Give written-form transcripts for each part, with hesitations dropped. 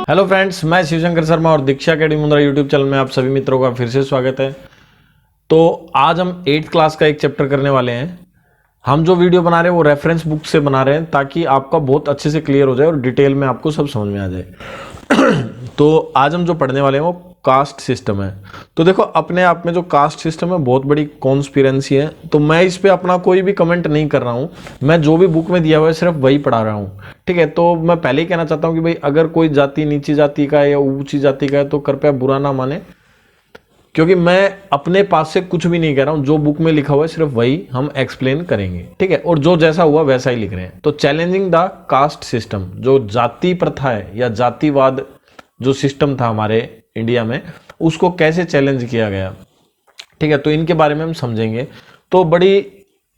Hello friends, मैं शिवशंकर शर्मा और दीक्षा academy Mundra YouTube channel में आप सभी मित्रों का फिर से स्वागत है। तो आज हम 8th क्लास का एक चैप्टर करने वाले हैं। हम जो वीडियो बना रहे हैं वो रेफरेंस बुक से बना रहे हैं ताकि आपका बहुत अच्छे से क्लियर हो जाए और डिटेल में आपको सब समझ में आ जाए। तो आज हम जो पढ़ने वाले हैं वो कास्ट सिस्टम है। तो देखो, अपने आप में जो कास्ट सिस्टम है बहुत बड़ी कॉन्स्पिरेंसी है। तो मैं इस पे अपना कोई भी कमेंट नहीं कर रहा हूँ, मैं जो भी बुक में दिया हुआ है सिर्फ वही पढ़ा रहा हूँ। ठीक है, तो मैं पहले ही कहना चाहता हूँ कि भाई अगर कोई जाति नीची जाति का है या ऊंची जाति का है तो कृपया बुरा ना माने, क्योंकि मैं अपने पास से कुछ भी नहीं कह रहा हूं। जो बुक में लिखा हुआ है सिर्फ वही हम एक्सप्लेन करेंगे। ठीक है, और जो जैसा हुआ वैसा ही लिख रहे हैं। तो चैलेंजिंग द कास्ट सिस्टम, जो जाति प्रथा है या जातिवाद जो सिस्टम था हमारे इंडिया में, उसको कैसे चैलेंज किया गया। ठीक है, तो इनके बारे में हम समझेंगे। तो बड़ी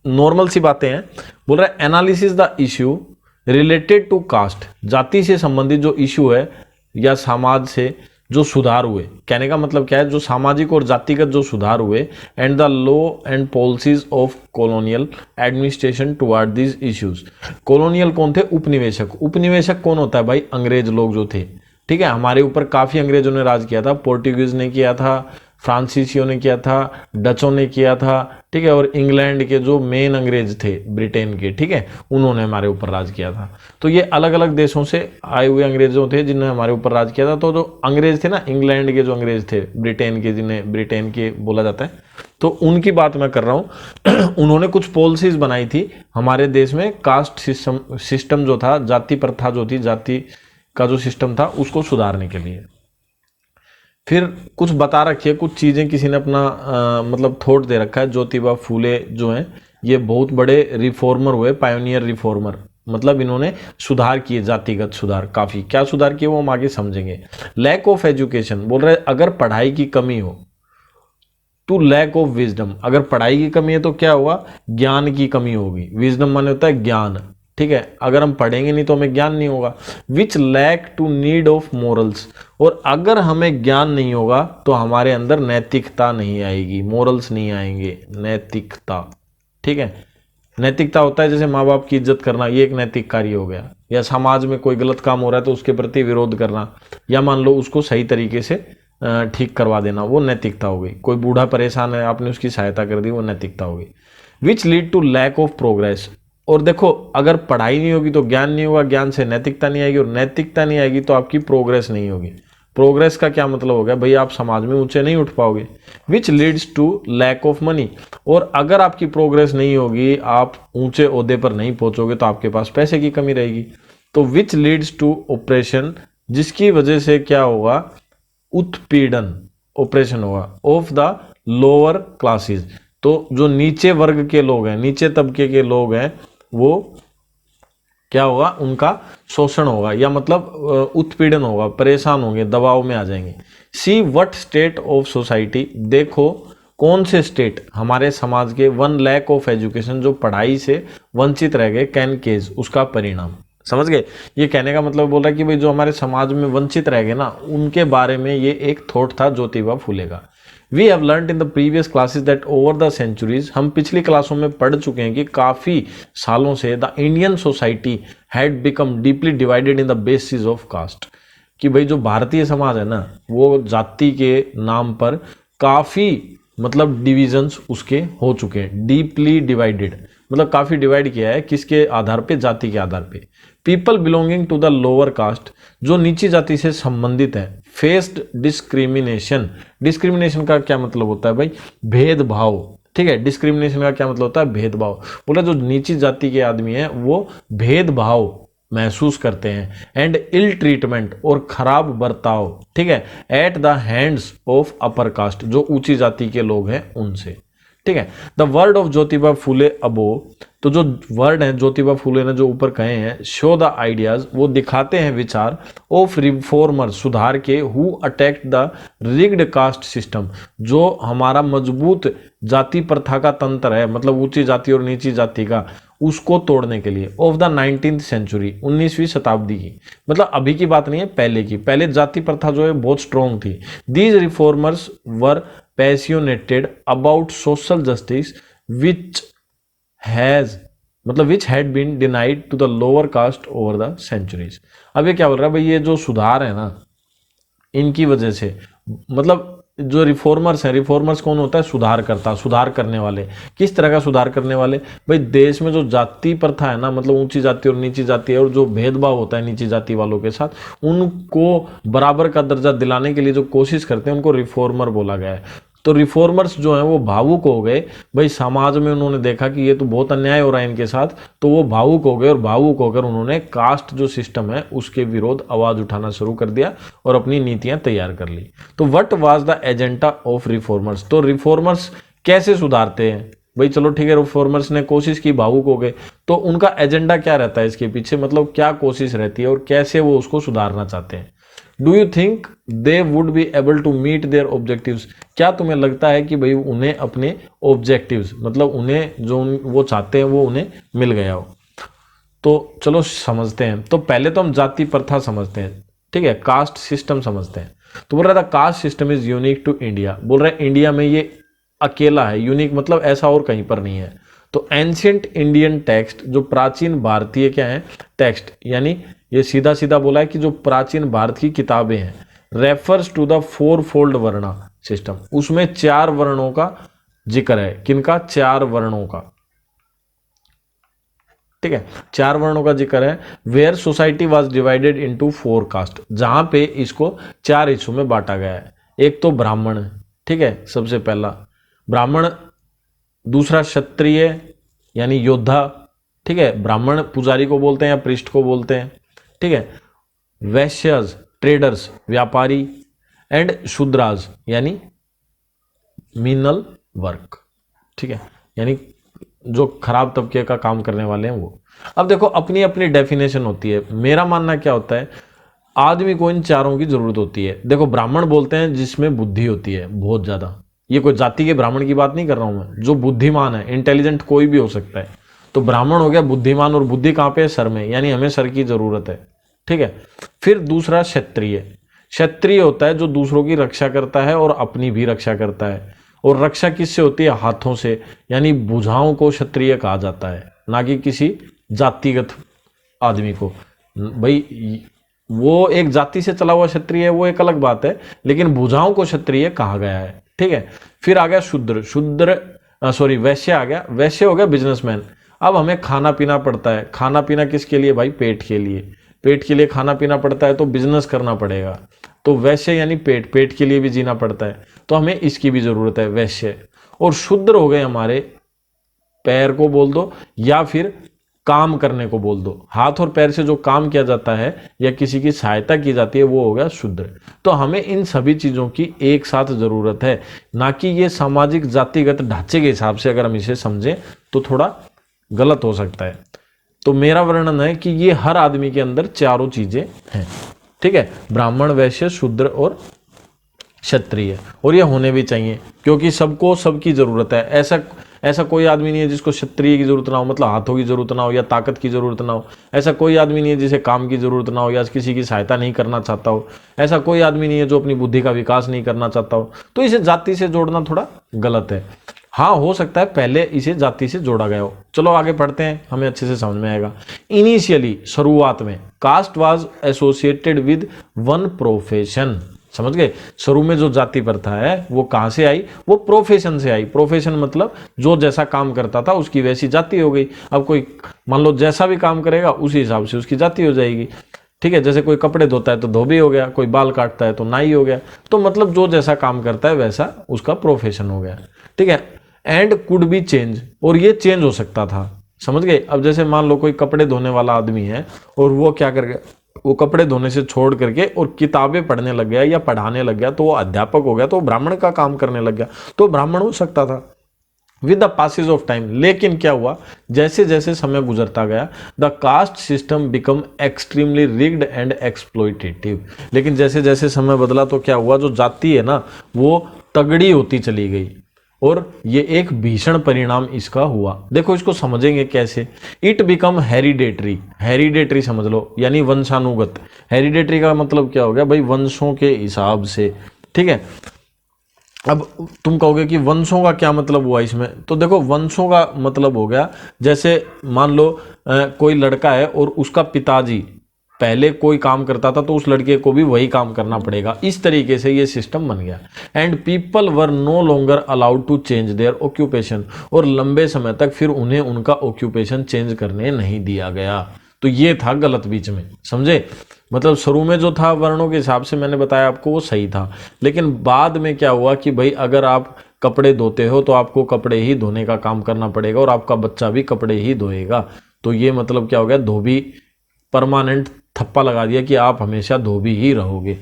नॉर्मल सी बातें हैं। बोल रहा है analysis the issue related to caste, जाति से संबंधित जो इश्यू है या समाज से जो सुधार हुए। कहने का मतलब क्या है, जो सामाजिक और जातिगत जो सुधार हुए, and the law and policies of colonial administration toward this issues. Colonial कौन थे? उपनिवेशक। उपनिवेशक कौन होता है भाई? अंग्रेज लोग जो थे। ठीक है, हमारे ऊपर काफी अंग्रेजों ने राज किया था। पोर्टुगीज ने किया था, फ्रांसीसियों ने किया था, डचों ने किया था। ठीक है, और इंग्लैंड के जो मेन अंग्रेज थे ब्रिटेन के, ठीक है, उन्होंने हमारे ऊपर राज किया था। तो ये अलग अलग देशों से आए हुए अंग्रेजों थे जिन्होंने हमारे ऊपर राज किया था। तो जो अंग्रेज थे ना, इंग्लैंड के जो अंग्रेज थे, ब्रिटेन के, जिन्हें ब्रिटेन के बोला जाता है, तो उनकी बात मैं कर रहा हूँ। उन्होंने कुछ पॉलिसीज बनाई थी हमारे देश में कास्ट सिस्टम जो था, जाति प्रथा जो थी, जाति का जो सिस्टम था, उसको सुधारने के लिए। फिर कुछ बता रखी है, कुछ चीजें किसी ने अपना मतलब थॉट दे रखा है। ज्योतिबा फूले जो हैं, ये बहुत बड़े रिफॉर्मर हुए, पायोनियर रिफॉर्मर। मतलब इन्होंने सुधार किए, जातिगत सुधार काफी। क्या सुधार किए वो हम आगे समझेंगे। लैक ऑफ एजुकेशन, बोल रहे अगर पढ़ाई की कमी हो, टू लैक ऑफ विजडम, अगर पढ़ाई की कमी है तो क्या हुआ? ज्ञान की कमी होगी। विजडम माने होता है ज्ञान। ठीक है, अगर हम पढ़ेंगे नहीं तो हमें ज्ञान नहीं होगा। Which lack to need of morals, और अगर हमें ज्ञान नहीं होगा तो हमारे अंदर नैतिकता नहीं आएगी, मोरल्स नहीं आएंगे, नैतिकता। ठीक है, नैतिकता होता है जैसे माँ बाप की इज्जत करना, ये एक नैतिक कार्य हो गया। या समाज में कोई गलत काम हो रहा है तो उसके प्रति विरोध करना, या मान लो उसको सही तरीके से ठीक करवा देना, वो नैतिकता हो गई। कोई बूढ़ा परेशान है, आपने उसकी सहायता कर दी, वो नैतिकता हो गई। Which lead to lack of progress, और देखो अगर पढ़ाई नहीं होगी तो ज्ञान नहीं होगा, ज्ञान से नैतिकता नहीं आएगी, और नैतिकता नहीं आएगी तो आपकी प्रोग्रेस नहीं होगी। प्रोग्रेस का क्या मतलब हो गया भाई? आप समाज में ऊंचे नहीं उठ पाओगे। Which leads to lack of money, और अगर आपकी प्रोग्रेस नहीं होगी, आप ऊंचे ओहदे पर नहीं पहुंचोगे तो आपके पास पैसे की कमी रहेगी। तो विच लीड्स टू ऑपरेशन, जिसकी वजह से क्या होगा? उत्पीड़न, ऑपरेशन होगा ऑफ द लोअर क्लासेस। तो जो नीचे वर्ग के लोग हैं, नीचे तबके के लोग हैं, वो क्या होगा? उनका शोषण होगा, या मतलब उत्पीड़न होगा, परेशान होंगे, दबाव में आ जाएंगे। See what state of society, देखो कौन से स्टेट हमारे समाज के, वन लैक ऑफ एजुकेशन, जो पढ़ाई से वंचित रह गए, कैन केज, उसका परिणाम। समझ गए? ये कहने का मतलब बोल रहा है कि भाई जो हमारे समाज में वंचित रह गए ना, उनके बारे में ये एक थॉट था ज्योतिबा फूले का। We have learn in the previous classes that over the centuries, हम पिछली क्लासों में पढ़ चुके हैं कि काफी सालों से the Indian society had become deeply divided in the basis of caste, कि भाई जो भारतीय समाज है ना, वो जाति के नाम पर काफी मतलब डिविजन्स उसके हो चुके हैं। डीपली डिवाइडेड मतलब काफी डिवाइड किया है, किसके आधार पे? जाति के आधार पे। People belonging to the lower caste, जो नीची जाति से संबंधित है, फेस्ड डिस्क्रिमिनेशन। डिस्क्रिमिनेशन का क्या मतलब होता है भाई? भेदभाव। ठीक है, डिस्क्रिमिनेशन का क्या मतलब होता है? भेदभाव। बोला जो नीची जाति के आदमी है वो भेदभाव महसूस करते हैं, एंड इल ट्रीटमेंट, और खराब बर्ताव, ठीक है, at the hands of upper caste, जो ऊंची जाति के लोग हैं उनसे। ठीक है, the word of Jyotiba Phule अबो, तो जो वर्ड है ज्योतिबा फूले ने जो ऊपर कहे हैं, शो द आइडियाज, वो दिखाते हैं विचार, ऑफ रिफॉर्मर, सुधार के, who attacked the rigged caste system, जो हमारा मजबूत जाति प्रथा का तंत्र है, मतलब ऊंची जाति और नीची जाति का, उसको तोड़ने के लिए। ऑफ द 19th सेंचुरी, 19वीं शताब्दी की, मतलब अभी की बात नहीं है, पहले की। पहले जाति प्रथा जो है बहुत स्ट्रॉन्ग थी। These reformers were passionate about social justice which has मतलब which had been denied to the lower caste over the centuries. अब ये क्या बोल रहा है भाई, ये जो सुधार है ना इनकी वजह से, मतलब जो रिफॉर्मर्स हैं, रिफॉर्मर्स कौन होता है, सुधार करता, सुधार करने वाले। किस तरह का सुधार करने वाले भाई, देश में जो जाति प्रथा है ना, मतलब ऊंची जाति और नीची जाति है, और जो भेदभाव होता है नीची जाति वालों के साथ, उनको बराबर का दर्जा दिलाने के लिए जो कोशिश करते हैं उनको रिफॉर्मर बोला गया है। तो रिफॉर्मर्स जो हैं वो भावुक हो गए भाई, समाज में उन्होंने देखा कि ये तो बहुत अन्याय हो रहा है इनके साथ, तो वो भावुक हो गए, और भावुक होकर उन्होंने कास्ट जो सिस्टम है उसके विरोध आवाज उठाना शुरू कर दिया और अपनी नीतियां तैयार कर ली। तो what was the agenda of reformers, तो रिफॉर्मर्स कैसे सुधारते हैं भाई, चलो ठीक है, रिफॉर्मर्स ने कोशिश की, भावुक हो गए, तो उनका एजेंडा क्या रहता है इसके पीछे, मतलब क्या कोशिश रहती है और कैसे वो उसको सुधारना चाहते हैं। Do you think they would be able to meet their objectives, क्या तुम्हें लगता है कि भाई उन्हें अपने ऑब्जेक्टिव्स, मतलब उन्हें जो वो चाहते हैं वो उन्हें मिल गया हो। तो चलो समझते हैं। तो पहले तो हम जाति प्रथा समझते हैं, ठीक है, कास्ट सिस्टम समझते हैं। तो बोल रहा था caste system is unique to India, बोल रहे इंडिया में ये अकेला है, यूनिक मतलब ऐसा और कहीं पर नहीं है। तो एंशियंट इंडियन टेक्स्ट, जो प्राचीन भारतीय क्या है टेक्स्ट, यानी ये सीधा सीधा बोला है कि जो प्राचीन भारत की किताबें हैं, refers to the four fold varna system, उसमें 4 वर्णों का जिक्र है। किनका, 4 वर्णों का, ठीक है, 4 वर्णों का जिक्र है। Where society was divided into 4 caste, जहां पे इसको 4 हिस्सों में बांटा गया है। एक तो ब्राह्मण, ठीक है, सबसे पहला ब्राह्मण, दूसरा क्षत्रिय यानी योद्धा, ठीक है, ब्राह्मण पुजारी को बोलते हैं या पृष्ठ को बोलते हैं, ठीक है, वैश्यज ट्रेडर्स व्यापारी, एंड शूद्राज यानी मीनल वर्क, ठीक है, यानी जो खराब तबके का काम करने वाले हैं वो। अब देखो अपनी अपनी डेफिनेशन होती है, मेरा मानना क्या होता है, आदमी को इन चारों की जरूरत होती है। देखो ब्राह्मण बोलते हैं जिसमें बुद्धि होती है बहुत ज्यादा, ये कोई जाति के ब्राह्मण की बात नहीं कर रहा हूं मैं, जो बुद्धिमान है, इंटेलिजेंट कोई भी हो सकता है। तो ब्राह्मण हो गया बुद्धिमान, और बुद्धि कहां पे है, सर में, यानी हमें सर की जरूरत है, ठीक है। फिर दूसरा क्षत्रिय, क्षत्रिय होता है जो दूसरों की रक्षा करता है और अपनी भी रक्षा करता है। और रक्षा किससे होती है, हाथों से, यानी भुजाओं को क्षत्रिय कहा जाता है, ना कि किसी जातिगत आदमी को। भाई वो एक जाति से चला हुआ क्षत्रिय है वो एक अलग बात है, लेकिन भुजाओं को क्षत्रिय कहा गया है, ठीक है। फिर आ गया शूद्र, सॉरी वैश्य आ गया, वैश्य हो गया बिजनेसमैन। अब हमें खाना पीना पड़ता है, खाना पीना किसके लिए भाई, पेट के लिए, पेट के लिए खाना पीना पड़ता है, तो बिजनेस करना पड़ेगा। तो वैश्य यानी पेट, पेट के लिए भी जीना पड़ता है, तो हमें इसकी भी जरूरत है, वैश्य। और शूद्र हो गए हमारे, पैर को बोल दो या फिर काम करने को बोल दो, हाथ और पैर से जो काम किया जाता है या किसी की सहायता की जाती है वो हो गया शूद्र। तो हमें इन सभी चीजों की एक साथ जरूरत है, ना कि ये सामाजिक जातिगत ढांचे के हिसाब से अगर हम इसे समझें तो थोड़ा गलत हो सकता है। तो मेरा वर्णन है कि ये हर आदमी के अंदर चारों चीजें हैं, ठीक है, ब्राह्मण वैश्य शूद्र और क्षत्रिय, और ये होने भी चाहिए क्योंकि सबको सबकी जरूरत है। ऐसा कोई आदमी नहीं है जिसको क्षत्रिय की जरूरत ना हो, मतलब हाथों की जरूरत ना हो या ताकत की जरूरत ना हो। ऐसा कोई आदमी नहीं है जिसे काम की जरूरत ना हो या किसी की सहायता नहीं करना चाहता हो। ऐसा कोई आदमी नहीं है जो अपनी बुद्धि का विकास नहीं करना चाहता हो। तो इसे जाति से जोड़ना थोड़ा गलत है। हाँ हो सकता है पहले इसे जाति से जोड़ा गया हो। चलो आगे पढ़ते हैं, हमें अच्छे से समझ में आएगा। इनिशियली शुरुआत में caste was associated with one profession, समझ गए। शुरू में जो जाति प्रथा है वो कहां से आई, वो प्रोफेशन से आई। प्रोफेशन मतलब जो जैसा काम करता था उसकी वैसी जाति हो गई। अब कोई मान लो जैसा भी काम करेगा उसी हिसाब से उसकी जाति हो जाएगी, ठीक है। जैसे कोई कपड़े धोता है तो धोबी हो गया, कोई बाल काटता है तो नाई हो गया। तो मतलब जो जैसा काम करता है वैसा उसका प्रोफेशन हो गया, ठीक है। एंड कुड बी चेंज, और ये चेंज हो सकता था, समझ गए। अब जैसे मान लो कोई कपड़े धोने वाला आदमी है और वो क्या कर गया, वो कपड़े धोने से छोड़ करके और किताबें पढ़ने लग गया या पढ़ाने लग गया, तो वो अध्यापक हो गया, तो ब्राह्मण का काम करने लग गया, तो ब्राह्मण हो सकता था with the passage of time. लेकिन क्या हुआ, जैसे जैसे समय गुजरता गया the caste system become extremely rigid and exploitative. लेकिन जैसे जैसे समय बदला तो क्या हुआ, जो जाति है ना वो तगड़ी होती चली गई, और ये एक भीषण परिणाम इसका हुआ। देखो इसको समझेंगे कैसे। इट बिकम हेरिडेटरी, हेरिडेटरी समझ लो यानी वंशानुगत। हेरिडेटरी का मतलब क्या हो गया भाई, वंशों के हिसाब से, ठीक है। अब तुम कहोगे कि वंशों का क्या मतलब हुआ इसमें, तो देखो वंशों का मतलब हो गया, जैसे मान लो कोई लड़का है और उसका पिताजी पहले कोई काम करता था तो उस लड़के को भी वही काम करना पड़ेगा, इस तरीके से ये सिस्टम बन गया। And people were no longer allowed to change their occupation, और लंबे समय तक फिर उन्हें उनका ऑक्यूपेशन चेंज करने नहीं दिया गया। तो ये था गलत बीच में, समझे। मतलब शुरू में जो था वर्णों के हिसाब से मैंने बताया आपको वो सही था, लेकिन बाद में क्या हुआ कि भाई अगर आप कपड़े धोते हो तो आपको कपड़े ही धोने का काम करना पड़ेगा और आपका बच्चा भी कपड़े ही धोएगा। तो ये मतलब क्या हो गया, धोबी परमानेंट थप्पा लगा दिया कि आप हमेशा धोबी ही रहोगे।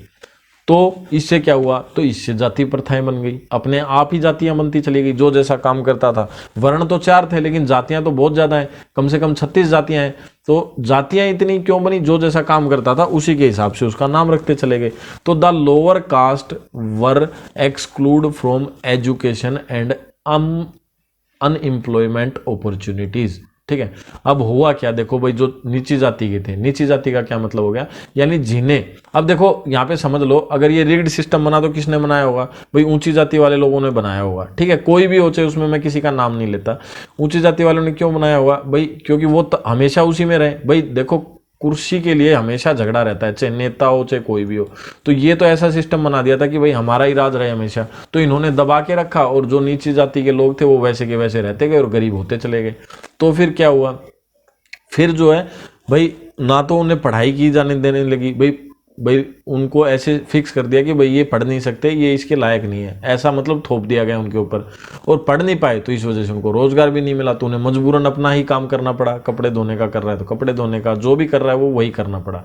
तो इससे क्या हुआ, तो इससे जाति प्रथाएं बन गई, अपने आप ही जातियां बनती चली गई, जो जैसा काम करता था। वर्ण तो 4 थे लेकिन जातियां तो बहुत ज्यादा हैं, कम से कम 36 जातियां हैं। तो जातियां इतनी क्यों बनी, जो जैसा काम करता था उसी के हिसाब से उसका नाम रखते चले गए। तो the lower cast were exclude from education and unemployment opportunities. ठीक है, अब हुआ क्या, देखो भाई जो नीची जाति के थे, नीची जाति का क्या मतलब हो गया, यानी जिन्हें, अब देखो यहाँ पे समझ लो, अगर ये रिग्ड सिस्टम बना तो किसने बनाया होगा, भाई ऊंची जाति वाले लोगों ने बनाया होगा। ठीक है, कोई भी हो चाहे उसमें मैं किसी का नाम नहीं लेता, ऊंची जाति वालों ने क्यों बनाया होगा भाई, क्योंकि वो हमेशा उसी में रहे। भाई देखो कुर्सी के लिए हमेशा झगड़ा रहता है, चाहे नेता हो चाहे कोई भी हो। तो ये तो ऐसा सिस्टम बना दिया था कि भाई हमारा ही राज रहे हमेशा, तो इन्होंने दबा के रखा, और जो नीची जाति के लोग थे वो वैसे के वैसे रहते गए और गरीब होते चले गए। तो फिर क्या हुआ, फिर जो है भाई ना तो उन्हें पढ़ाई की जाने देने लगी, भाई उनको ऐसे फिक्स कर दिया कि भाई ये पढ़ नहीं सकते, ये इसके लायक नहीं है, ऐसा मतलब थोप दिया गया उनके ऊपर। और पढ़ नहीं पाए तो इस वजह से उनको रोजगार भी नहीं मिला, तो उन्हें मजबूरन अपना ही काम करना पड़ा। कपड़े धोने का कर रहा है तो कपड़े धोने का, जो भी कर रहा है वो वही करना पड़ा।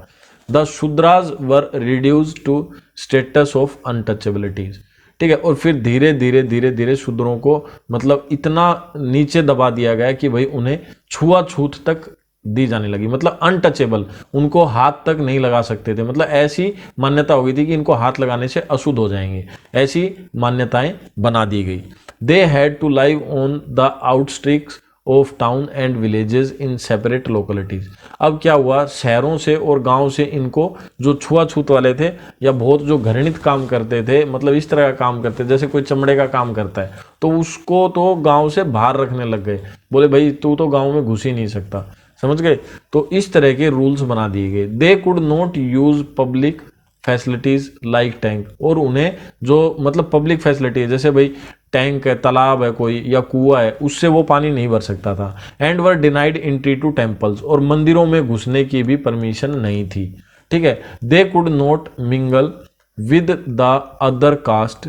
The Shudras were reduce to status of untouchabilities. ठीक है, और फिर धीरे धीरे धीरे धीरे शूद्रों को मतलब इतना नीचे दबा दिया गया कि भाई उन्हें छुआछूत तक दी जाने लगी, मतलब अनटचेबल, उनको हाथ तक नहीं लगा सकते थे। मतलब ऐसी मान्यता हो गई थी कि इनको हाथ लगाने से अशुद्ध हो जाएंगे, ऐसी मान्यताएं बना दी गई। They had to live on the outskirts of town and villages in separate localities. अब क्या हुआ, शहरों से और गांव से इनको जो छुआछूत वाले थे या बहुत जो घृणित काम करते थे, मतलब इस तरह का काम करते, जैसे कोई चमड़े का काम करता है तो उसको तो गांव से बाहर रखने लग गए, बोले भाई तू तो गांव में घुस ही नहीं सकता, समझ गए। तो इस तरह के रूल्स बना दिए गए। They could not use public facilities like tank, और उन्हें जो मतलब पब्लिक फैसिलिटी है, जैसे भाई टैंक है, तालाब है कोई या कुआं है, उससे वो पानी नहीं भर सकता था। And were denied entry to temples, और मंदिरों में घुसने की भी परमिशन नहीं थी। ठीक है, they could not mingle with the other caste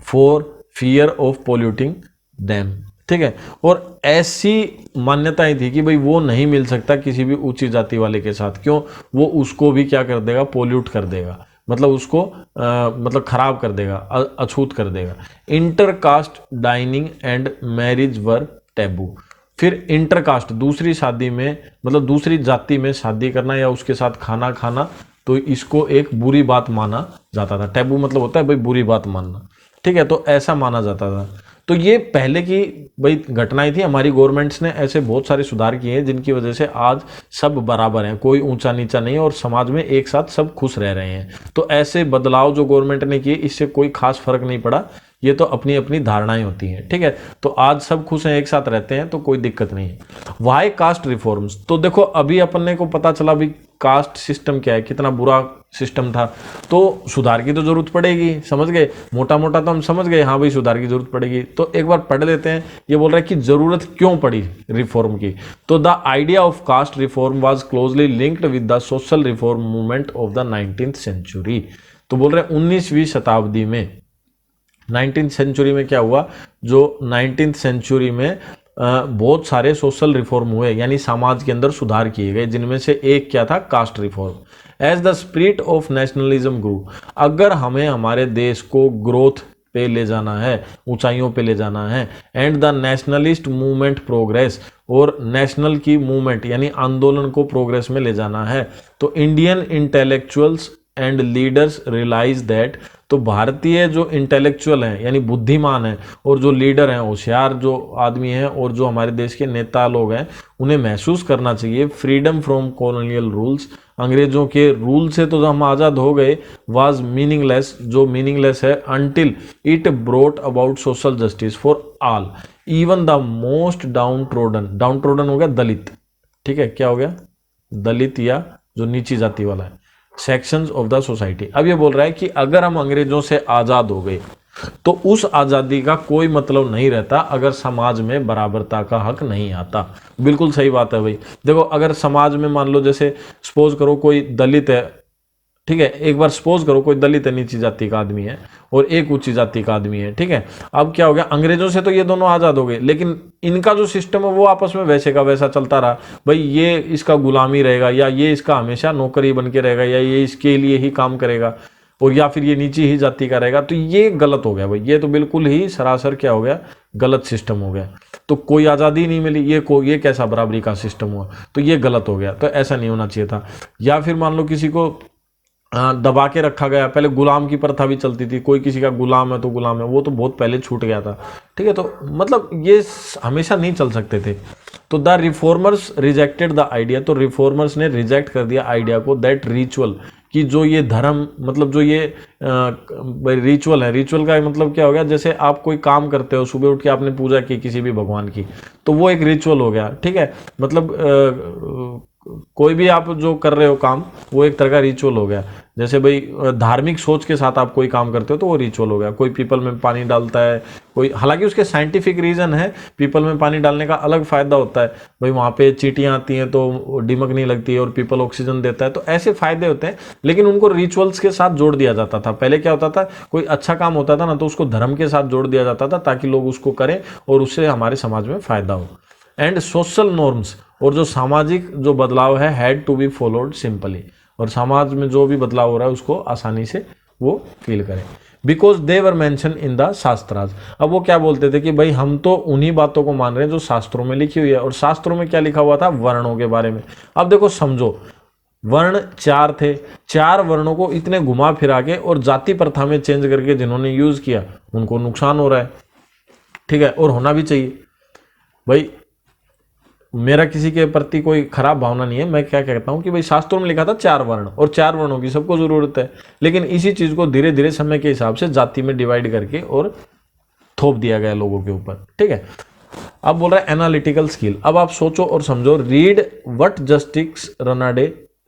for fear of polluting them. ठीक है, और ऐसी मान्यताएं थी कि भाई वो नहीं मिल सकता किसी भी ऊंची जाति वाले के साथ, क्यों, वो उसको भी क्या कर देगा, पोल्यूट कर देगा, मतलब उसको मतलब खराब कर देगा, अछूत कर देगा। Intercaste dining and marriage were taboo. फिर इंटरकास्ट, दूसरी शादी में मतलब दूसरी जाति में शादी करना या उसके साथ खाना खाना, तो इसको एक बुरी बात माना जाता था। टैबू मतलब होता है भाई बुरी बात मानना। ठीक है, तो ऐसा माना जाता था। तो ये पहले की भाई घटनाएं थी, हमारी गवर्नमेंट्स ने ऐसे बहुत सारे सुधार किए हैं जिनकी वजह से आज सब बराबर हैं, कोई ऊंचा नीचा नहीं, और समाज में एक साथ सब खुश रह रहे हैं। तो ऐसे बदलाव जो गवर्नमेंट ने किए इससे कोई खास फर्क नहीं पड़ा, ये तो अपनी अपनी धारणाएं होती हैं। ठीक है, तो आज सब खुश हैं, एक साथ रहते हैं, तो कोई दिक्कत नहीं है। वाई कास्ट रिफॉर्म्स, तो देखो अभी अपने को पता चला भी कास्ट सिस्टम क्या है, कितना बुरा सिस्टम था, तो सुधार की तो जरूरत पड़ेगी, समझ गए। मोटा मोटा तो हम समझ गए, हाँ भाई सुधार की जरूरत पड़ेगी, तो एक बार पढ़ लेते हैं। ये बोल रहा है कि जरूरत क्यों पड़ी रिफॉर्म की। तो the idea of caste reform was closely linked with the social reform movement of the 19th century. तो बोल रहे 19वीं शताब्दी में, 19th सेंचुरी में क्या हुआ, जो 19th सेंचुरी में बहुत सारे सोशल रिफॉर्म हुए, यानी समाज के अंदर सुधार किए गए, जिनमें से एक क्या था, caste reform. As the spirit of nationalism grew, अगर हमें हमारे देश को ग्रोथ पे ले जाना है, ऊंचाइयों पे ले जाना है, and the nationalist movement progress, और नेशनल की मूवमेंट यानी आंदोलन को प्रोग्रेस में ले जाना है, तो Indian intellectuals and leaders realise that तो भारतीय जो इंटेलेक्चुअल हैं यानी बुद्धिमान हैं और जो लीडर हैं, होशियार जो आदमी हैं और जो हमारे देश के नेता लोग हैं, उन्हें महसूस करना चाहिए फ्रीडम फ्रॉम कॉलोनियल रूल्स, अंग्रेजों के रूल से तो हम आज़ाद हो गए, वाज मीनिंगलेस, जो मीनिंगलेस है, until it brought about social justice for all, even the most down trodden, down trodden हो गया दलित, ठीक है, क्या हो गया, दलित या जो नीची जाति वाला है, सेक्शंस ऑफ द सोसाइटी। अब ये बोल रहा है कि अगर हम अंग्रेजों से आज़ाद हो गए तो उस आज़ादी का कोई मतलब नहीं रहता अगर समाज में बराबरता का हक नहीं आता। बिल्कुल सही बात है भाई। देखो अगर समाज में मान लो जैसे सपोज करो कोई दलित है, ठीक है, एक बार सपोज करो कोई दलित है, नीची जाति का आदमी है और एक ऊंची जाति का आदमी है, ठीक है, अब क्या हो गया, अंग्रेजों से तो ये दोनों आज़ाद हो गए, लेकिन इनका जो सिस्टम है वो आपस में वैसे का वैसा चलता रहा। भाई ये इसका गुलामी रहेगा या ये इसका हमेशा नौकरी बन के रहेगा या ये इसके लिए ही काम करेगा और या फिर ये नीची ही जाति का रहेगा, तो ये गलत हो गया भाई, ये तो बिल्कुल ही सरासर क्या हो गया, गलत सिस्टम हो गया। तो कोई आज़ादी नहीं मिली, ये कैसा बराबरी का सिस्टम हुआ, तो ये गलत हो गया, तो ऐसा नहीं होना चाहिए था। या फिर मान लो किसी को दबा के रखा गया, पहले गुलाम की प्रथा भी चलती थी, कोई किसी का गुलाम है तो गुलाम है, वो तो बहुत पहले छूट गया था, ठीक है, तो मतलब ये हमेशा नहीं चल सकते थे। तो the reformers rejected the idea, तो रिफॉर्मर्स ने रिजेक्ट कर दिया आइडिया को, दैट रिचुअल, कि जो ये धर्म मतलब जो ये रिचुअल है, रिचुअल का मतलब क्या हो गया, जैसे आप कोई काम करते हो, सुबह उठ के आपने पूजा की किसी भी भगवान की, तो वो एक रिचुअल हो गया, ठीक है, मतलब कोई भी आप जो कर रहे हो काम वो एक तरह का रिचुअल हो गया। जैसे भाई धार्मिक सोच के साथ आप कोई काम करते हो तो वो रिचुअल हो गया। कोई पीपल में पानी डालता है, कोई, हालांकि उसके साइंटिफिक रीजन है, पीपल में पानी डालने का अलग फायदा होता है, भाई वहाँ पे चींटियाँ आती हैं तो दिमक नहीं लगती है और पीपल ऑक्सीजन देता है, तो ऐसे फायदे होते हैं, लेकिन उनको रिचुअल्स के साथ जोड़ दिया जाता था। पहले क्या होता था, कोई अच्छा काम होता था ना तो उसको धर्म के साथ जोड़ दिया जाता था ताकि लोग उसको करें और उससे हमारे समाज में फायदा हो। एंड सोशल नॉर्म्स, और जो सामाजिक जो बदलाव है, had to be followed simply, और समाज में जो भी बदलाव हो रहा है उसको आसानी से वो फील करें, because they were mention in the shastras. अब वो क्या बोलते थे कि भाई हम तो उन्हीं बातों को मान रहे हैं जो शास्त्रों में लिखी हुई है, और शास्त्रों में क्या लिखा हुआ था, वर्णों के बारे में। अब देखो समझो, वर्ण 4 थे, 4 वर्णों को इतने घुमा फिरा के और जाति प्रथा में चेंज करके जिन्होंने यूज किया उनको नुकसान हो रहा है, ठीक है, और होना भी चाहिए। भाई मेरा किसी के प्रति कोई खराब भावना नहीं है, मैं क्या कहता हूं कि भाई शास्त्रों में लिखा था 4 वर्ण, और 4 वर्णों की सबको जरूरत है, लेकिन इसी चीज को धीरे धीरे समय के हिसाब से जाति में डिवाइड करके और थोप दिया गया लोगों के ऊपर, ठीक है। अब बोल रहा है एनालिटिकल स्किल। अब आप सोचो और समझो, read what justice Ranade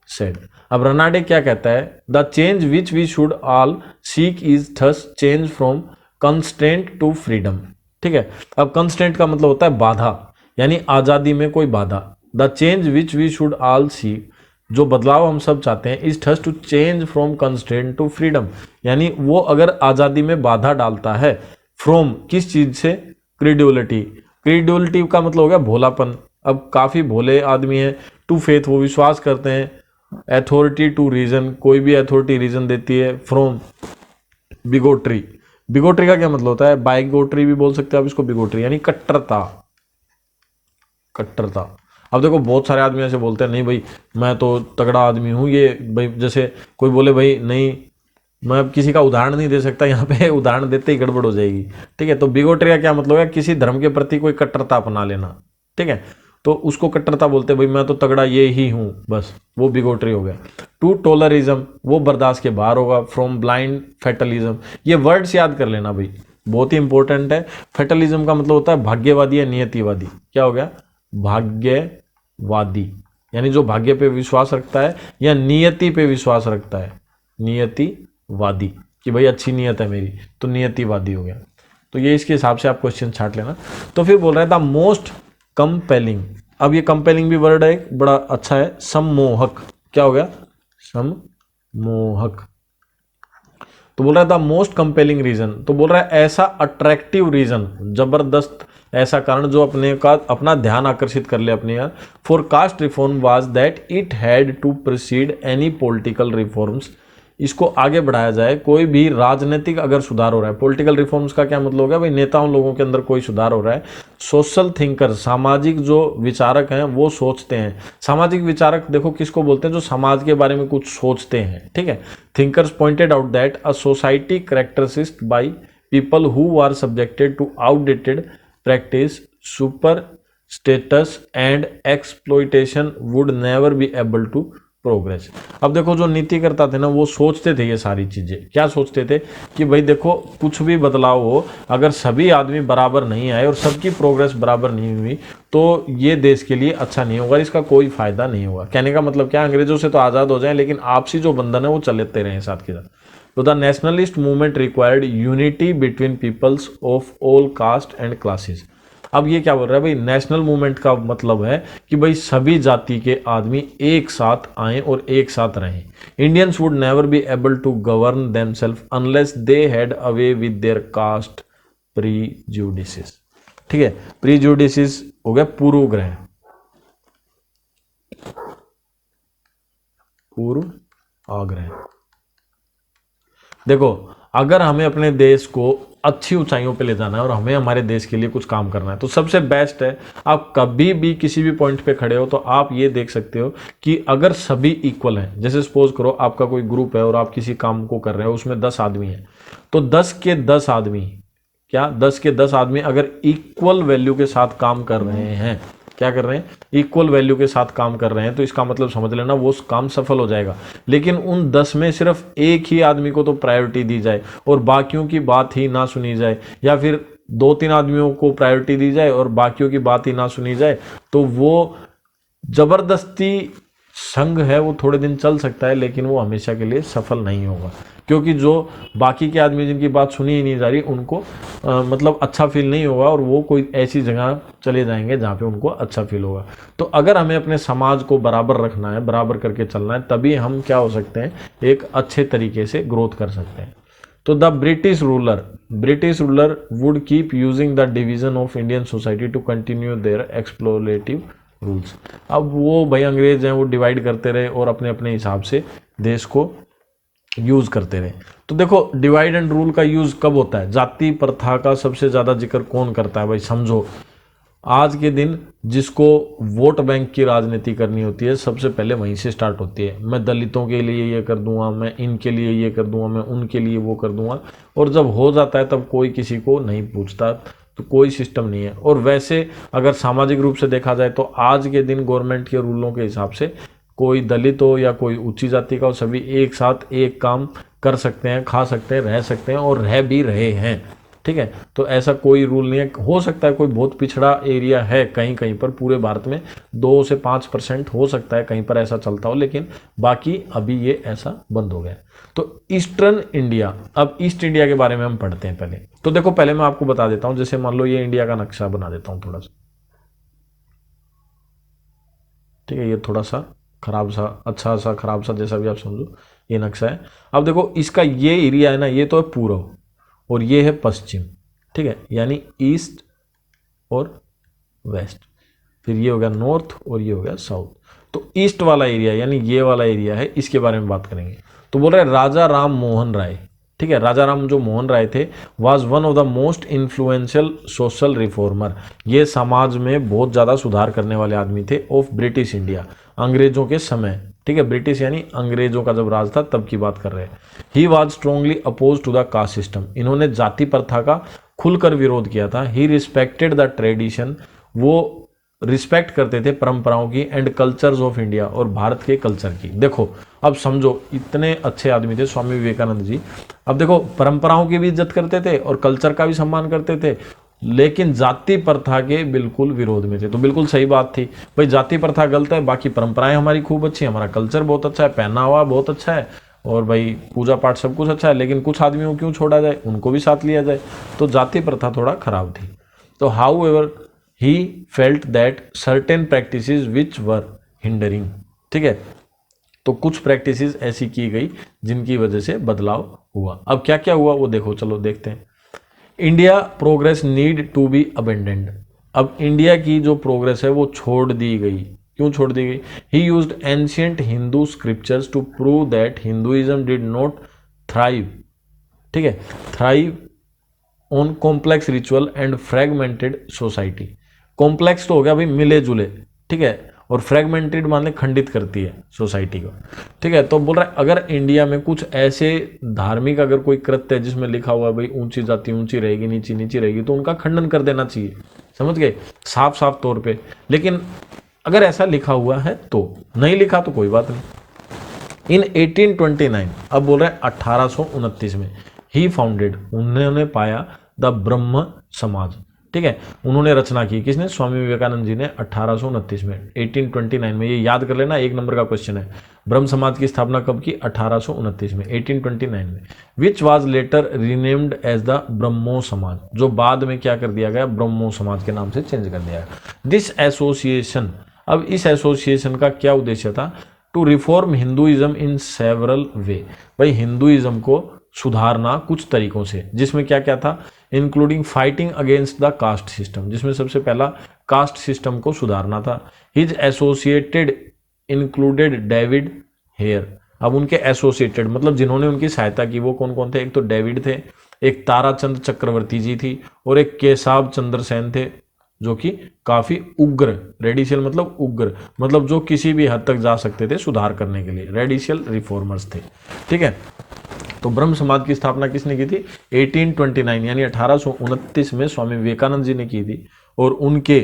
said. अब रनाडे क्या कहता है, the change which we should all seek is thus change from constraint to freedom, ठीक है। अब कंस्ट्रेंट का मतलब होता है बाधा, यानी आजादी में कोई बाधा। The change which we should all see, जो बदलाव हम सब चाहते हैं, is thus to change from constraint to freedom, यानी वो अगर आजादी में बाधा डालता है, फ्रॉम किस चीज से, क्रेडिबिलिटी। क्रेडिबिलिटी का मतलब हो गया भोलापन। अब काफी भोले आदमी है, टू फेथ, वो विश्वास करते हैं, अथॉरिटी टू रीजन, कोई भी अथॉरिटी रीजन देती है, फ्रॉम बिगोट्री। बिगोट्री का क्या मतलब होता है, बाइगोट्री भी बोल सकते हैं आप इसको, बिगोट्री यानी कट्टरता, कट्टरता। अब देखो बहुत सारे आदमी ऐसे बोलते हैं, नहीं भाई मैं तो तगड़ा आदमी हूँ, ये भाई जैसे कोई बोले भाई नहीं, मैं अब किसी का उदाहरण नहीं दे सकता यहाँ पे, उदाहरण देते ही गड़बड़ हो जाएगी, ठीक है। तो बिगोट्री का क्या मतलब है, किसी धर्म के प्रति कोई कट्टरता अपना लेना, ठीक है, तो उसको कट्टरता बोलते हैं, भाई मैं तो तगड़ा ये ही हूँ, बस वो बिगोट्री हो गया। टू टॉलरिज्म, वो बर्दाश्त के बाहर होगा। फ्रॉम ब्लाइंड फैटलिज्म, ये वर्ड्स याद कर लेना भाई, बहुत ही इंपॉर्टेंट है। फैटलिज्म का मतलब होता है भाग्यवादी या नियतिवादी। क्या हो गया, भाग्यवादी, यानी जो भाग्य पे विश्वास रखता है या नियति पे विश्वास रखता है, नियतिवादी, कि भाई अच्छी नियत है मेरी, तो नियतिवादी हो गया। तो ये इसके हिसाब से आप क्वेश्चन छांट लेना। तो फिर बोल रहा है द मोस्ट कंपेलिंग। अब ये कंपेलिंग भी वर्ड है, बड़ा अच्छा है। सम्मोहक, क्या हो गया, सम्मोहक। तो बोल रहा है द मोस्ट कंपेलिंग रीजन, तो बोल रहा है ऐसा अट्रैक्टिव रीजन, जबरदस्त ऐसा कारण जो अपना ध्यान आकर्षित कर ले अपने यार, for caste reform was that it had to proceed any political reforms इसको आगे बढ़ाया जाए। कोई भी राजनीतिक अगर सुधार हो रहा है, पॉलिटिकल रिफॉर्म्स का क्या मतलब हो गया भाई, नेताओं लोगों के अंदर कोई सुधार हो रहा है। सोशल थिंकर, सामाजिक जो विचारक हैं वो सोचते हैं। सामाजिक विचारक देखो किसको बोलते हैं, जो समाज के बारे में कुछ सोचते हैं, ठीक है। Thinkers pointed out that a society characterised by people who are subjected to outdated practice, super status and exploitation would never be able to progress. अब देखो जो नीतिकर्ता थे ना वो सोचते थे ये सारी चीजें, क्या सोचते थे कि भाई देखो कुछ भी बदलाव हो, अगर सभी आदमी बराबर नहीं आए और सबकी प्रोग्रेस बराबर नहीं हुई तो ये देश के लिए अच्छा नहीं होगा, इसका कोई फायदा नहीं होगा। कहने का मतलब क्या, अंग्रेजों से तो आजाद हो जाए लेकिन आपसी जो बंधन है वो चलते रहे साथ के साथ। तो the nationalist movement required unity between peoples of all caste and classes. अब ये क्या बोल रहा है भाई, नेशनल मूवमेंट का मतलब है कि भाई सभी जाति के आदमी एक साथ आए और एक साथ रहें। Indians would never be able to govern themselves unless they had away with their caste prejudices. ठीक है, प्रीजुडिसेस हो गया पूर्वग्रह, पूर्व आग्रह। देखो अगर हमें अपने देश को अच्छी ऊंचाइयों पे ले जाना है और हमें हमारे देश के लिए कुछ काम करना है तो सबसे बेस्ट है, आप कभी भी किसी भी पॉइंट पे खड़े हो तो आप ये देख सकते हो कि अगर सभी इक्वल हैं, जैसे सपोज करो आपका कोई ग्रुप है और आप किसी काम को कर रहे हो, उसमें 10 आदमी हैं, तो 10 के 10 आदमी, क्या 10 के 10 आदमी अगर इक्वल वैल्यू के साथ काम कर रहे हैं, क्या कर रहे हैं, इक्वल वैल्यू के साथ काम कर रहे हैं, तो इसका मतलब समझ लेना वो काम सफल हो जाएगा। लेकिन उन 10 में सिर्फ एक ही आदमी को तो प्रायोरिटी दी जाए और बाकियों की बात ही ना सुनी जाए, या फिर 2-3 आदमियों को प्रायोरिटी दी जाए और बाकियों की बात ही ना सुनी जाए, तो वो जबरदस्ती संघ है, वो थोड़े दिन चल सकता है लेकिन वो हमेशा के लिए सफल नहीं होगा। क्योंकि जो बाकी के आदमी जिनकी बात सुनी ही नहीं जा रही उनको मतलब अच्छा फील नहीं होगा और वो कोई ऐसी जगह चले जाएंगे जहाँ पे उनको अच्छा फील होगा। तो अगर हमें अपने समाज को बराबर रखना है, बराबर करके चलना है, तभी हम क्या हो सकते हैं, एक अच्छे तरीके से ग्रोथ कर सकते हैं। तो the British ruler would keep using the division of Indian society to continue their exploitative rules. अब वो भाई अंग्रेज हैं, वो डिवाइड करते रहे और अपने अपने हिसाब से देश को यूज करते रहे। तो देखो डिवाइड एंड रूल का यूज कब होता है, जाति प्रथा का सबसे ज्यादा जिक्र कौन करता है भाई, समझो आज के दिन जिसको वोट बैंक की राजनीति करनी होती है सबसे पहले वहीं से स्टार्ट होती है। मैं दलितों के लिए ये कर दूंगा, मैं इनके लिए ये कर दूंगा, मैं उनके लिए वो कर दूंगा, और जब हो जाता है तब कोई किसी को नहीं पूछता, तो कोई सिस्टम नहीं है। और वैसे अगर सामाजिक रूप से देखा जाए तो आज के दिन गवर्नमेंट के रूलों के हिसाब से कोई दलित हो या कोई ऊंची जाति का हो, सभी एक साथ एक काम कर सकते हैं, खा सकते हैं, रह सकते हैं और रह भी रहे हैं। ठीक है, तो ऐसा कोई रूल नहीं है। हो सकता है कोई बहुत पिछड़ा एरिया है कहीं कहीं पर, पूरे भारत में 2 से 5% हो सकता है कहीं पर ऐसा चलता हो, लेकिन बाकी अभी ये ऐसा बंद हो गया। तो ईस्टर्न इंडिया, अब ईस्ट इंडिया के बारे में हम पढ़ते हैं पहले। तो देखो पहले मैं आपको बता देता हूं, जैसे मान लो ये इंडिया का नक्शा बना देता हूं थोड़ा सा, ठीक है, ये थोड़ा सा खराब सा, अच्छा सा, खराब सा, जैसा भी आप समझो, ये नक्शा है। अब देखो इसका ये एरिया है ना, ये तो है पूर्व और ये है पश्चिम, ठीक है, यानी ईस्ट और वेस्ट, फिर ये हो गया नॉर्थ और ये हो गया साउथ। तो ईस्ट वाला एरिया यानी ये वाला एरिया है, इसके बारे में बात करेंगे। तो बोल रहे राजा राम मोहन राय, ठीक है, राजा राम जो मोहन राय थे was one of the most influential social reformer. ये समाज में बहुत ज़्यादा सुधार करने वाले आदमी थे ऑफ ब्रिटिश इंडिया, अंग्रेजों के समय, ठीक है, ब्रिटिश यानी अंग्रेजों का जब राज था तब की बात कर रहे हैं। He was strongly oppose to the caste system, इन्होंने जाति प्रथा का खुलकर विरोध किया था। ही रिस्पेक्टेड द ट्रेडिशन, वो रिस्पेक्ट करते थे परंपराओं की, एंड कल्चर्स ऑफ इंडिया, और भारत के कल्चर की। देखो अब समझो इतने अच्छे आदमी थे स्वामी विवेकानंद जी। अब देखो परंपराओं की भी इज्जत करते थे और कल्चर का भी सम्मान करते थे, लेकिन जाति प्रथा के बिल्कुल विरोध में थे। तो बिल्कुल सही बात थी भाई, जाति प्रथा गलत है, बाकी परंपराएं हमारी खूब अच्छी है, हमारा कल्चर बहुत अच्छा है, पहनावा बहुत अच्छा है, और भाई पूजा पाठ सब कुछ अच्छा है, लेकिन कुछ आदमियों को क्यों छोड़ा जाए, उनको भी साथ लिया जाए। तो जाति प्रथा थोड़ा खराब थी। तो how ever he felt that certain practices which were hindering, ठीक है, तो कुछ प्रैक्टिसेस ऐसी की गई जिनकी वजह से बदलाव हुआ। अब क्या क्या हुआ वो देखो, चलो देखते हैं। India progress need to be abandoned, अब इंडिया की जो प्रोग्रेस है वो छोड़ दी गई, क्यों छोड़ दी गई? He used ancient Hindu scriptures to prove that Hinduism did not thrive, ठीक है, thrive on complex ritual and fragmented society. Complex तो हो गया भाई मिले जुले, ठीक है, और फ्रेगमेंटेड मान ले खंडित करती है सोसाइटी को, ठीक है। तो बोल रहा है अगर इंडिया में कुछ ऐसे धार्मिक अगर कोई कृत्य है जिसमें लिखा हुआ है भाई ऊंची जाति ऊंची रहेगी नीची नीची रहेगी, तो उनका खंडन कर देना चाहिए, समझ गए, साफ साफ तौर पे। लेकिन अगर ऐसा लिखा हुआ है तो, नहीं लिखा तो कोई बात नहीं। इन 1829, अब बोल रहे हैं 1829 में, ही फाउंडेड, उन्होंने पाया द ब्रह्म समाज, ठीक है, उन्होंने रचना की, किसने? स्वामी विवेकानंद जी ने 1829 में, 1829 में, ये याद कर लेना, एक नंबर का क्वेश्चन है। ब्रह्म समाज की स्थापना कब की? 1829 में, 1829 में, which was later renamed as the Brahmo Samaj, जो बाद में क्या कर दिया गया? ब्रह्मो समाज के नाम से चेंज कर दिया गया। दिस एसोसिएशन, अब इस एसोसिएशन का क्या उद्देश्य था? To reform Hinduism in several way, भाई हिंदुइज्म को सुधारना कुछ तरीकों से, जिसमें क्या क्या था? Including fighting against the caste system, जिसमें सबसे पहला कास्ट सिस्टम को सुधारना था। His associated included David Hare, अब उनके एसोसिएटेड मतलब जिन्होंने उनकी सहायता की वो कौन कौन थे? एक तो डेविड थे, एक ताराचंद चक्रवर्ती जी थी, और एक केशव चंद्र सेन थे, जो कि काफी उग्र, रेडिशियल मतलब उग्र, मतलब जो किसी भी हद तक जा सकते थे सुधार करने के लिए, रेडिशियल रिफॉर्मर्स थे, ठीक है। तो ब्रह्म समाज की स्थापना किसने की थी? 1829 यानी 1829 में स्वामी विवेकानंद जी ने की थी, और उनके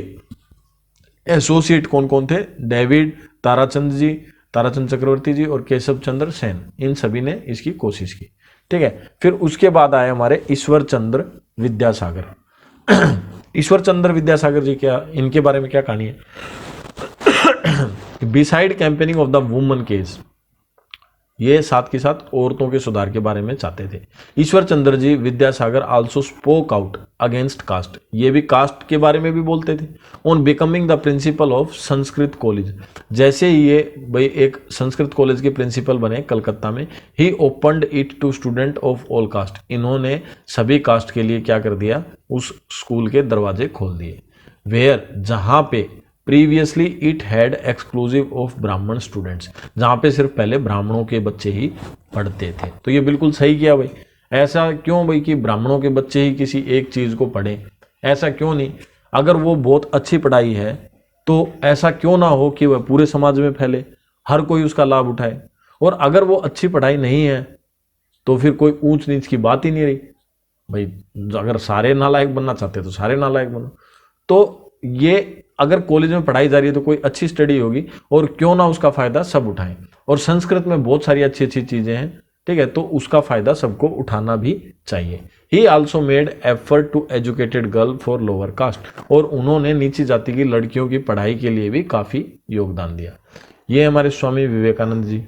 एसोसिएट कौन कौन थे? डेविड, ताराचंद जी, ताराचंद चक्रवर्ती जी और केशव चंद्र सेन, इन सभी ने इसकी कोशिश की, ठीक है। फिर उसके बाद आए हमारे ईश्वर चंद्र विद्यासागर। ईश्वर चंद्र विद्यासागर जी, क्या इनके बारे में क्या कहानी है? Beside campaigning of the woman case, ये साथ के साथ औरतों के सुधार के बारे में चाहते थे। Ishwar Chandra ji Vidyasagar also spoke out against caste, ये भी कास्ट के बारे में भी बोलते थे। On becoming the principal of Sanskrit college, जैसे ही ये भाई एक संस्कृत कॉलेज के प्रिंसिपल बने कलकत्ता में, he opened it to student of all caste, इन्होंने सभी कास्ट के लिए क्या कर दिया? उस स्कूल के दरवाजे खोल दिए। वेयर, जहां पे previously it had exclusive of ब्राह्मण स्टूडेंट्स, जहां पे सिर्फ पहले ब्राह्मणों के बच्चे ही पढ़ते थे। तो ये बिल्कुल सही किया भाई। ऐसा क्यों भाई कि ब्राह्मणों के बच्चे ही किसी एक चीज को पढ़ें? ऐसा क्यों नहीं? अगर वो बहुत अच्छी पढ़ाई है तो ऐसा क्यों ना हो कि वह पूरे समाज में फैले, हर कोई उसका लाभ उठाए। और अगर वो अच्छी पढ़ाई नहीं है तो फिर कोई ऊंच नीच की बात ही नहीं रही भाई। अगर सारे नालायक बनना चाहते तो सारे नालायक बनो। तो ये अगर कॉलेज में पढ़ाई जा रही है तो कोई अच्छी स्टडी होगी, और क्यों ना उसका फायदा सब उठाएं। और संस्कृत में बहुत सारी अच्छी अच्छी चीजें हैं, ठीक है, तो उसका फायदा सबको उठाना भी चाहिए। He also made effort to educated girl for lower caste, और उन्होंने नीची जाति की लड़कियों की पढ़ाई के लिए भी काफी योगदान दिया। ये हमारे स्वामी विवेकानंद जी,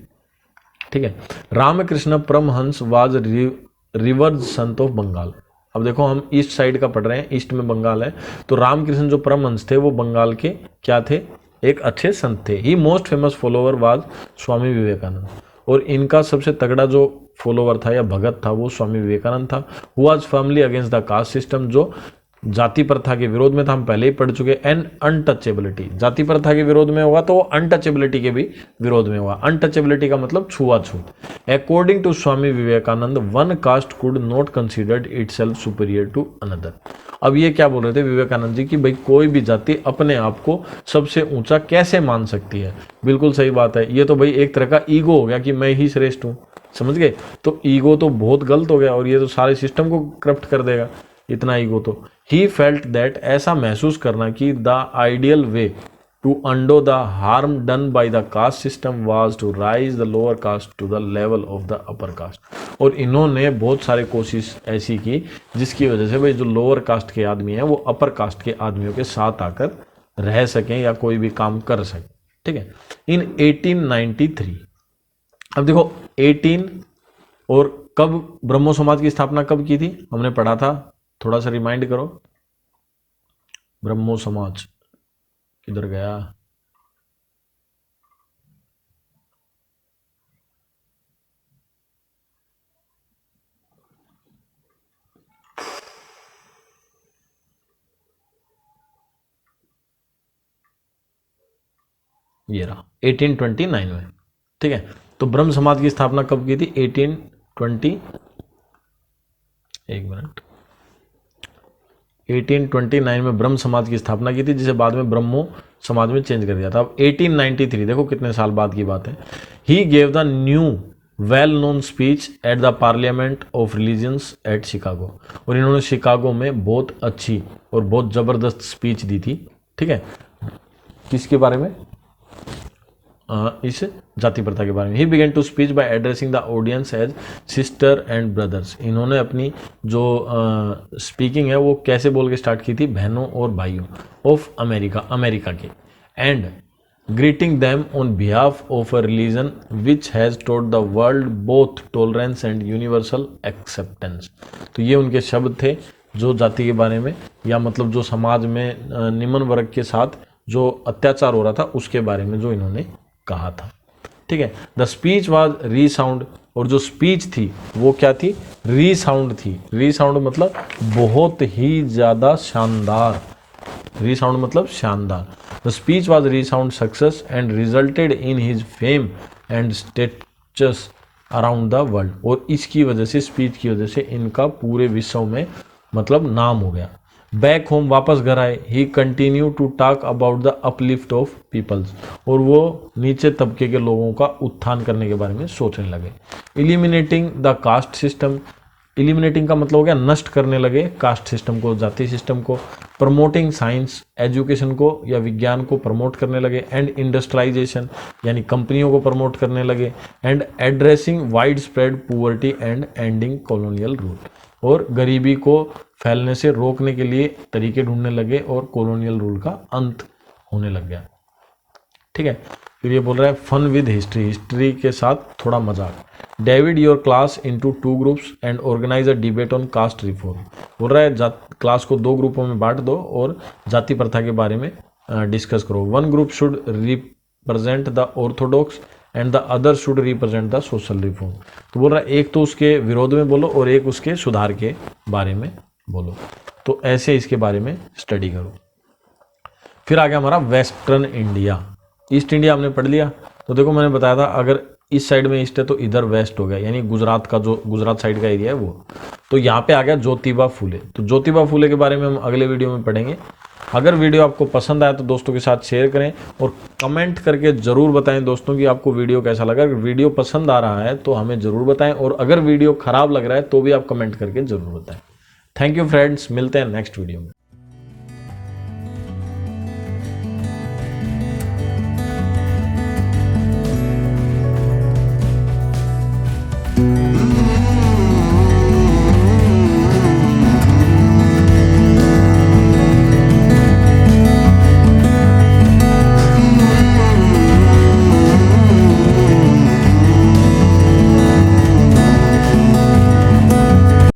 ठीक है। Ramakrishna Paramhans was reverse Sant of Bengal. अब देखो हम ईस्ट साइड का पढ़ रहे हैं, ईस्ट में बंगाल है, तो रामकृष्ण जो परमहंस थे वो बंगाल के क्या थे? एक अच्छे संत थे। ही most famous follower was Swami Vivekananda, और इनका सबसे तगड़ा जो फॉलोवर था या भगत था वो स्वामी विवेकानंद था। Who was firmly against the caste system, जो जाति प्रथा के विरोध में था, हम पहले ही पढ़ चुके। एंड अनटचेबिलिटी, जाति प्रथा के विरोध में होगा तो वो अनटचेबिलिटी के भी विरोध में होगा। अनटचेबिलिटी का मतलब छुआछूत। According to Swami Vivekananda, one caste could not considered itself superior to another. अब ये क्या बोल रहे थे विवेकानंद जी कि भाई कोई भी जाति अपने आप को सबसे ऊंचा कैसे मान सकती है? बिल्कुल सही बात है, ये तो भाई एक तरह का ईगो हो गया कि मैं ही श्रेष्ठ हूं, समझ गए? तो ईगो तो बहुत गलत हो गया, और ये तो सारे सिस्टम को करप्ट कर देगा इतना ईगो। तो ही फेल्ट दैट, ऐसा महसूस करना कि the ideal way to undo the harm done by the caste system was to raise the lower caste to the level of the upper caste. और इन्होंने बहुत सारे कोशिश ऐसी की जिसकी वजह से भाई जो लोअर कास्ट के आदमी हैं वो अपर कास्ट के आदमियों के साथ आकर रह सकें या कोई भी काम कर सकें, ठीक है। इन 1893, अब देखो 18 और कब ब्रह्मो समाज की स्थापना कब की थी? हमने पढ़ा था, थोड़ा सा रिमाइंड करो। ब्रह्मो समाज किधर गया? ये रहा 1829 में। ठीक है, तो ब्रह्म समाज की स्थापना कब की थी? 1829 में ब्रह्म समाज की स्थापना की थी, जिसे बाद में ब्रह्मो समाज में चेंज कर दिया था। अब 1893, देखो कितने साल बाद की बात है। He gave the new well known speech at the parliament of religions at Chicago, और इन्होंने शिकागो में बहुत अच्छी और बहुत जबरदस्त स्पीच दी थी। ठीक है, किसके बारे में? इस जाति प्रथा के बारे में। He began to speech by addressing the audience as sister and brothers. इन्होंने अपनी जो स्पीकिंग है वो कैसे बोल के स्टार्ट की थी? बहनों और भाइयों ऑफ अमेरिका के, and greeting them on behalf of a religion which has told the world both tolerance and universal acceptance. तो ये उनके शब्द थे जो जाति के बारे में, या मतलब जो समाज में निम्न वर्ग के साथ जो अत्याचार हो रहा था उसके बारे में जो इन्होंने कहा था। ठीक है, द स्पीच वाज रीसाउंड, और जो स्पीच थी वो क्या थी? रीसाउंड थी। रीसाउंड मतलब बहुत ही ज्यादा शानदार, रीसाउंड मतलब शानदार। The speech was resound success and resulted in his fame and status around the world, और इसकी वजह से, स्पीच की वजह से इनका पूरे विश्व में मतलब नाम हो गया। बैक होम, वापस घर आए, he continue to talk about the uplift of peoples, और वो नीचे तबके के लोगों का उत्थान करने के बारे में सोचने लगे। Eliminating the caste system, eliminating का मतलब हो गया नष्ट करने लगे कास्ट सिस्टम को, जाति सिस्टम को। प्रमोटिंग साइंस, एजुकेशन को या विज्ञान को प्रमोट करने लगे। एंड इंडस्ट्रियलाइजेशन, यानी कंपनियों को प्रमोट करने लगे। And addressing wide spread poverty and ending colonial rule, और गरीबी को फैलने से रोकने के लिए तरीके ढूंढने लगे और कॉलोनियल रूल का अंत होने लग गया। ठीक है, फिर ये बोल रहा है फन विद हिस्ट्री, हिस्ट्री के साथ थोड़ा मजाक। Divide your class into 2 groups and organise a debate on caste reform. बोल रहा है क्लास को 2 ग्रुपों में बांट दो और जाति प्रथा के बारे में डिस्कस करो। 1 group should represent the Orthodox and the other should represent the social reform. तो बोल रहा है एक तो उसके विरोध में बोलो और एक उसके सुधार के बारे में बोलो। तो ऐसे इसके बारे में स्टडी करो। फिर आ गया हमारा वेस्टर्न इंडिया। ईस्ट इंडिया हमने पढ़ लिया। तो देखो मैंने बताया था अगर इस साइड में ईस्ट है तो इधर वेस्ट हो गया, यानी गुजरात का जो गुजरात साइड का एरिया है वो। तो यहाँ पे आ गया ज्योतिबा फूले। तो ज्योतिबा फूले के बारे में हम अगले वीडियो में पढ़ेंगे। अगर वीडियो आपको पसंद आया तो दोस्तों के साथ शेयर करें और कमेंट करके ज़रूर बताएं दोस्तों कि आपको वीडियो कैसा लगा। अगर वीडियो पसंद आ रहा है तो हमें ज़रूर बताएं, और अगर वीडियो ख़राब लग रहा है तो भी आप कमेंट करके ज़रूर बताएं। थैंक यू फ्रेंड्स, मिलते हैं नेक्स्ट वीडियो में।